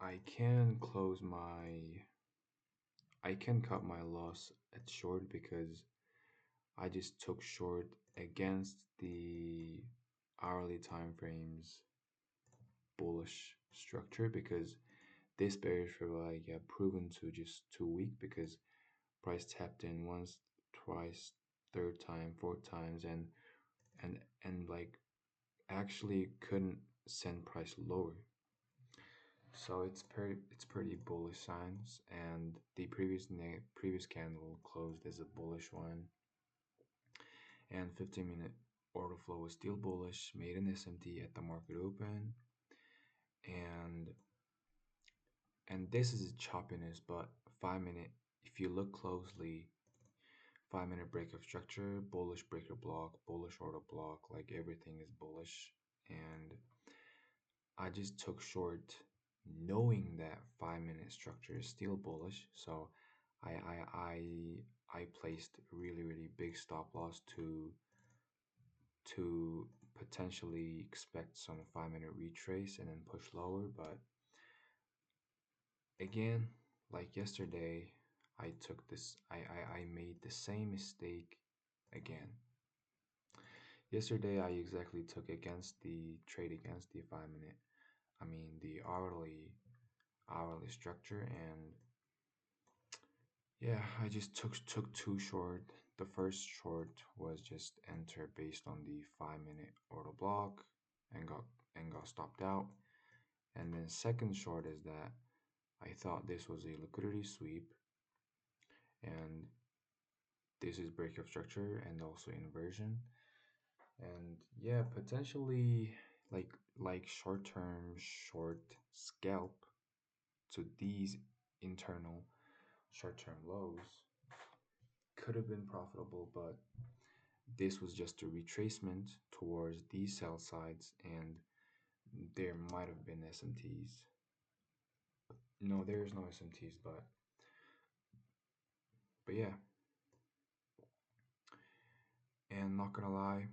I can close my I can cut my loss at short because I just took short against the hourly time frames bullish structure because this bearish like proven to just too weak because price tapped in once, twice, third time, fourth times, and and like actually couldn't send price lower. So it's pretty bullish signs, and the previous candle closed as a bullish one, and 15-minute order flow was still bullish, made an SMT at the market open, and this is choppiness, but 5 minute, if you look closely, 5 minute break of structure, bullish breaker block, bullish order block, like everything is bullish, and I just took short knowing that 5 minute structure is still bullish. So I I I I placed really big stop loss to potentially expect some 5 minute retrace and then push lower. But again, like yesterday, I made the same mistake again. Yesterday I exactly took against the trade against the 5 minute, I mean the hourly structure, and yeah, I just took too short. The first short was just enter based on the 5 minute order block and got stopped out. And then second short is that I thought this was a liquidity sweep, and this is breakup structure and also inversion. And yeah, potentially like short-term short scalp to these internal short-term lows could have been profitable, but this was just a retracement towards these sell sides, and there might have been SMTs. No, there is no SMTs, but yeah. And not gonna lie,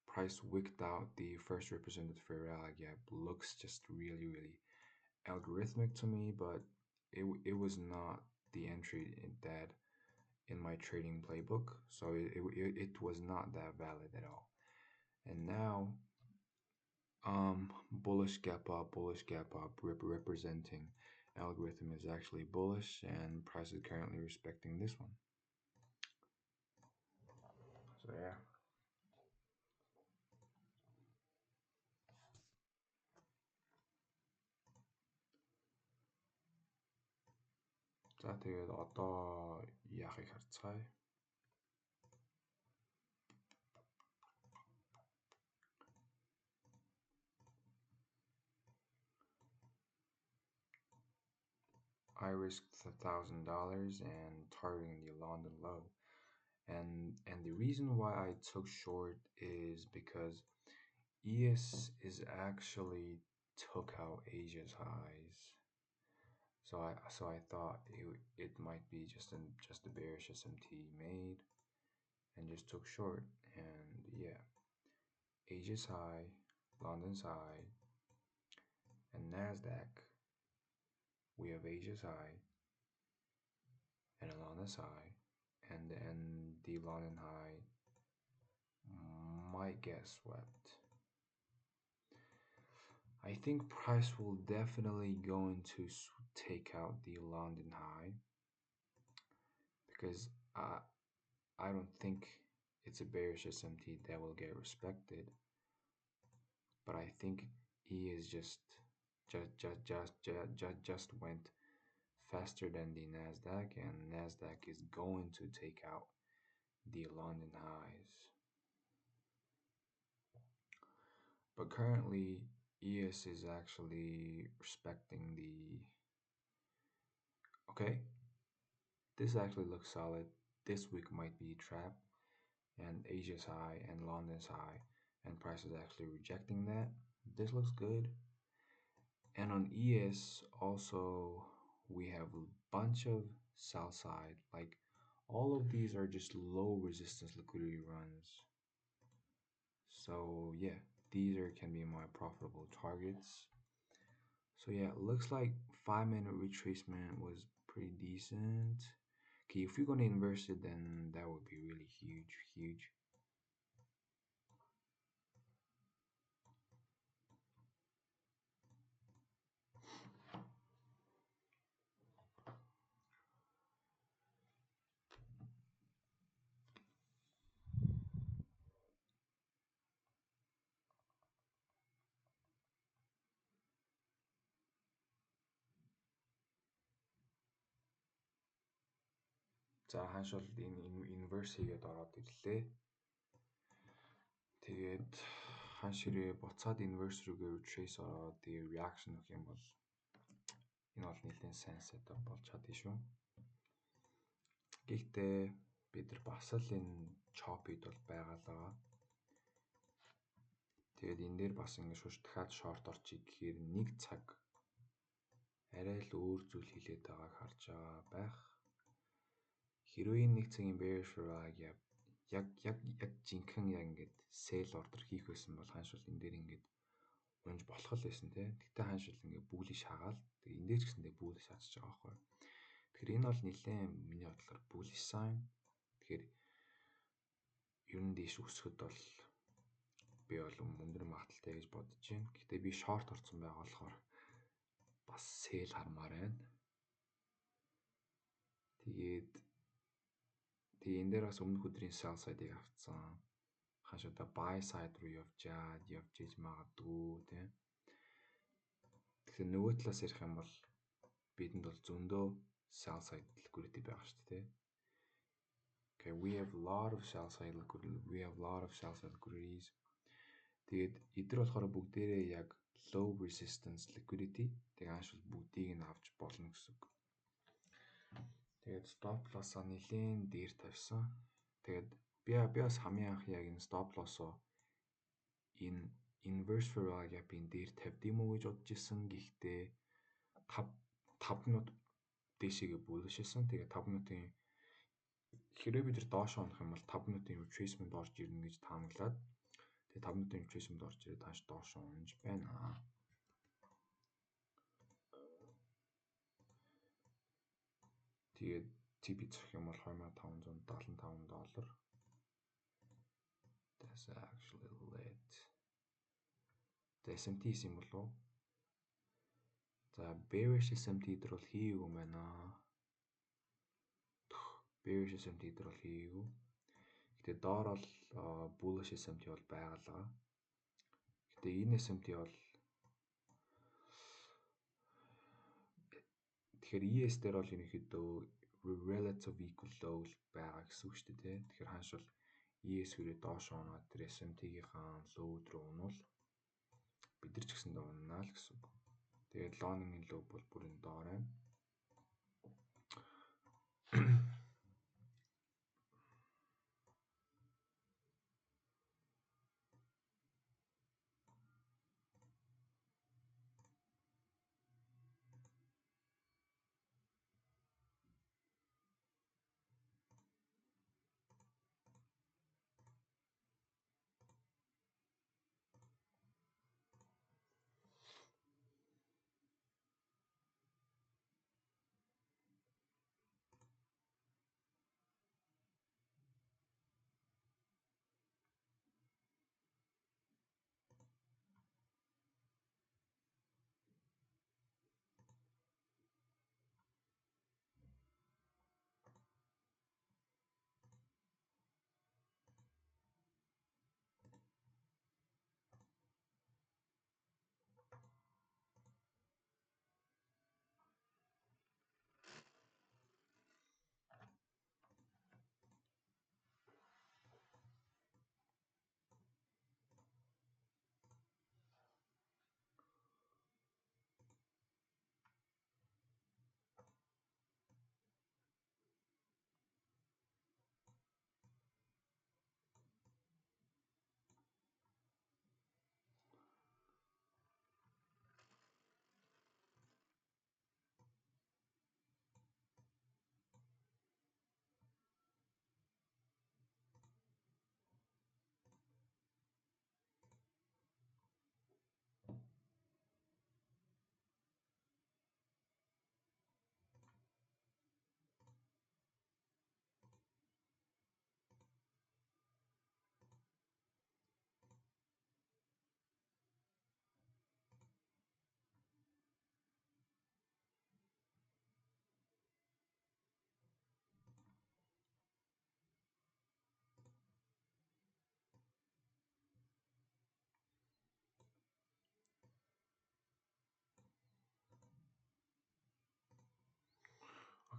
price wicked out the first represented fair rally gap. Looks just really algorithmic to me, but it was not the entry that in my trading playbook, so it was not that valid at all. And now bullish gap up representing algorithm is actually bullish, and price is currently respecting this one. So yeah. За тэгээд одоо яахыг харцгаая. I risked $1,000 and targeting the London low. And the reason why I took short is because ES is actually took out Asia's highs. So I thought it might be just a bearish SMT made, and just took short. And yeah, Asia's high, London's high, and Nasdaq. We have Asia's high and London's high, and then the London high might get swept. I think price will definitely going to take out the London high because I don't think it's a bearish SMT that will get respected, but I think E is just went faster than the Nasdaq, and Nasdaq is going to take out the London highs. But currently, ES is actually respecting the. Okay, this actually looks solid. This week might be a trap, and Asia's high and London's high, and price is actually rejecting that. This looks good. And on ES also, we have a bunch of sell side. Like all of these are just low resistance liquidity runs. So yeah, these can be my profitable targets So yeah, looks like 5 minute retracement was pretty decent. Okay, if we're gonna inverse it, then that would be really huge, huge. За хаашаа энэ inverse хийгээд ороод ирлээ. Тэгээд хааширээ буцаад inverse рүүгээ retrace ороод тэгээ reaction өгөх юм бол энэ бол нэлээд сайн setup болж чадна шүү. Гэхдээ бид нар бас л энэ chop-ид бол байгаа л байгаа. Тэгээд энэ дээр бас ингэ шууш дахиад short орчих гэхээр нэг цаг арай л өөр зүйл хийлээд байгааг харж байгаа байх. Хэрвээ нэг цагийн bearish rally яг жинхэнэ яг ингээд sell order хийх байсан бол хаашвал энэ дээр ингээд унж болох л байсан тий. Гэтэ хаашвал ингээд bullish хагаал. Тэгээ энэ дээр ч гэсэндээ bullish хачиж байгаа байхгүй. Тэгэхээр энэ бол нэлээд миний бодлоор bullish sign. Тэгэхээр ер нь дэш өсөхөд бол би бол өндөр магадaltaй гэж бодож байна. Гэхдээ би short орсон байгаа болохоор бас sell хармаар байна. Тэгээд энэ дээр бас өмнөх өдрийн sell side-ыг авцсан. Хашаада buy side руу явж иж магадгүй тийм. Тэгэхээр нөгөө талаас ярих юм бол бидэнд бол зөндөө sell side liquidity байгаа шүү дээ. Okay, we have a lot of sell side liquidities. Тэгээд эдгээр болохоор бүгдээрээ яг low resistance liquidity. Тэгээд аашвал бүгдийг нь авч болно гэсэн үг. Тэгээд stop loss-а нэлийн дээр тавьсан. Тэгээд би бас хамгийн анх яг энэ stop loss-оо энэ inverse Fairway gap-ийн дээр тавьдığım уу гэж бодож исэн. Гэхдээ 5 минут дэшегээ булшилсан. Тэгээд 5 минутын хэрвээ бид нар доош унах юм бол 5 минутын retracement орж ирнэ гэж таамаглаад тэгээд 5 минутын retracement орж ирээд тааш доош унаж байна. Тэгээд TP зөх юм бол $2575. That's actually lit. The SMT юм болов уу? За bearish SMT дээр бол хийгээгүй юм байна. Bearish SMT дээр бол хийгээгүй. Гэтэ доор бол bullish SMT бол байгалаа. Гэтэ энэ SMT бол тэгэхээр ES дээр бол ерөнхийдөө relative equal low байгаа гэсэн үг шүү дээ. Тэгэхээр хаашвал ES хүрээ доош унаад тэр SMT-гийнхаа low руу унвал бид нар ч гэсэндээ уннаа л гэсэн үг. Тэгээд long-ын low бол бүрэн доор байна.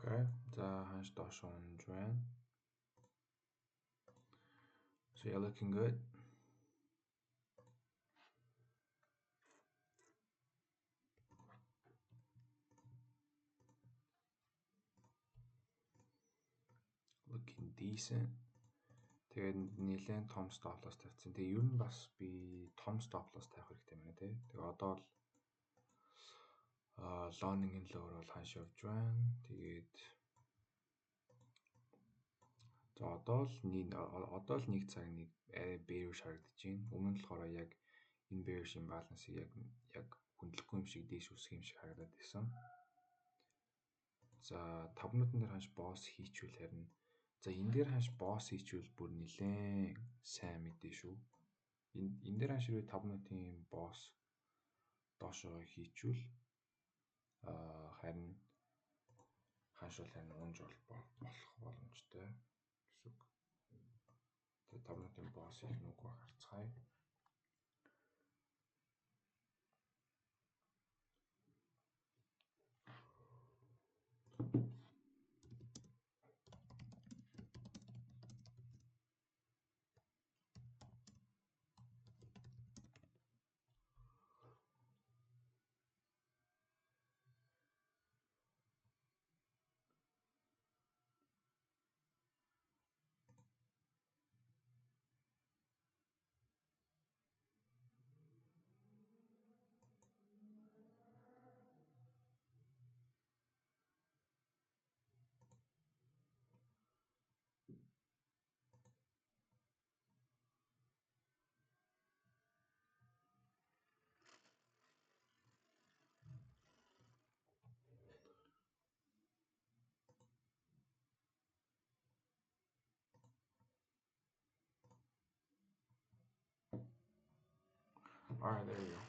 Okay. За ханш доош унж байна. So you're looking good. Looking decent. Тэгээд нэлээд том stop loss тавьсан. Тэгээ ер нь бас би том stop loss тавих хэрэгтэй байна тий. Тэгээ одоо л лонингийн лоор бол ханш явж байна. Тэгээд за одоо л нэг цаг нэг bearish харагдаж байна. Өмнө нь болохоор яг энэ bearish imbalance-ыг яг хөндлөхгүй юм шиг дээш үсэх юм шиг харагдаад байсан. За 5 минутын дээр ханш босс хийчихвэл харин за энэ дээр ханш босс хийчихвэл бүр нэлээд сайн мэдээ шүү. Энэ дээр ханш хэрвээ 5 минутын босс доошоо хийчихвэл харин ханш бол харин унж болох боломжтой гэсэн үг. Тэгээ 5 минутын босс хийх нүг харцгаая. All right, there you go.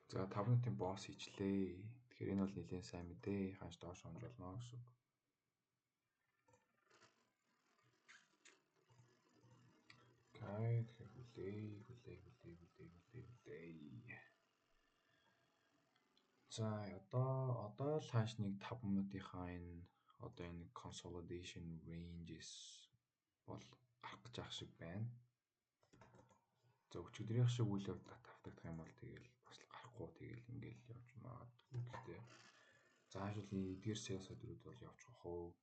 За 5 минутын босс хийчлээ. Тэгэхээр энэ бол нэлээд сайн мэдээ. Ханш доош унж болно гэсэн үг. Okay, тэгэхээр хүлээ. За одоо л ханш нэг 5 минутынхаа энэ одоо энэ consolidation ranges бол гарах гэж ах шиг байна. За өчигдрийнх шиг үйл явдал тавтагдах юм бол тэгэл бас гарахгүй тэгэл ингээл явж магадгүй. Гэхдээ заашгүй эдгээр sales өдрүүд бол явчих واخ.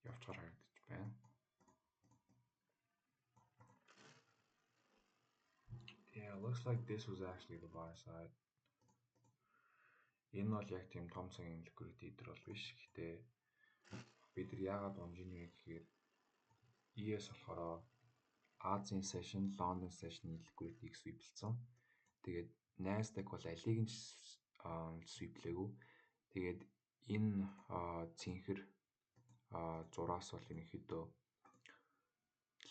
Явчихаар харагдаж байна. Yeah, looks like this was actually the buy side. Энэ бол яг тийм том цагийн liquidity дээр бол биш. Гэхдээ бид нар яагаад унжиж вэ гэхээр ES болохоор Азийн session, London session-ийн liquidity-г sweep-лцсан. Тэгээд Nasdaq бол алиг нь sweep-лээгүй. Тэгээд энэ цэнхэр зураас бол ерөнхийдөө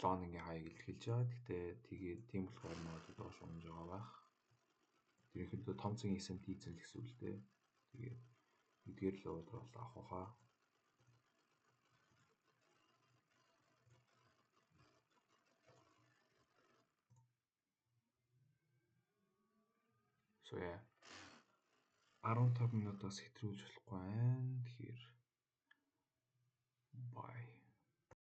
London-гийн хаяг илэрхийлж байгаа. Тэгээд тийм болохоор нөө доош унж байгаа байх. Ерөнхийдөө том цагийн S&P эзэн л гэсэн үг л дээ. Тэгээд эдгээр левел бол авах хаа. So yeah. 15 минутаас хэтрүүлж болохгүй байна. Тэгэхээр bye.